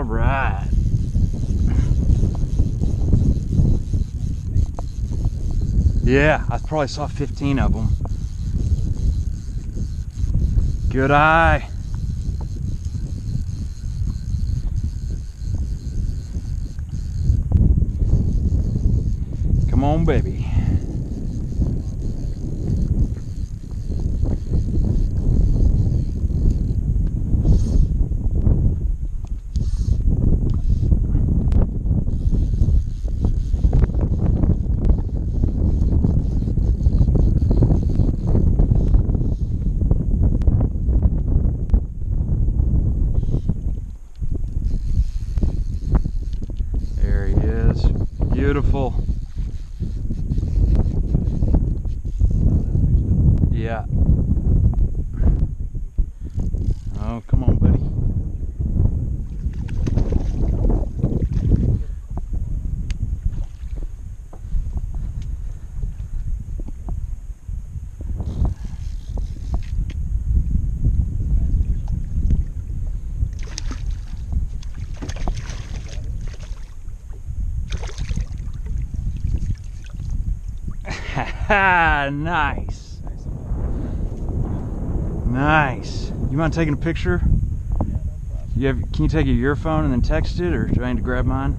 right. Yeah, I probably saw 15 of them. Good eye. Come on, baby. There he is. Beautiful. Yeah. Oh, come on, buddy. Nice. Nice. You mind taking a picture? Can you take your phone and then text it, or do I need to grab mine?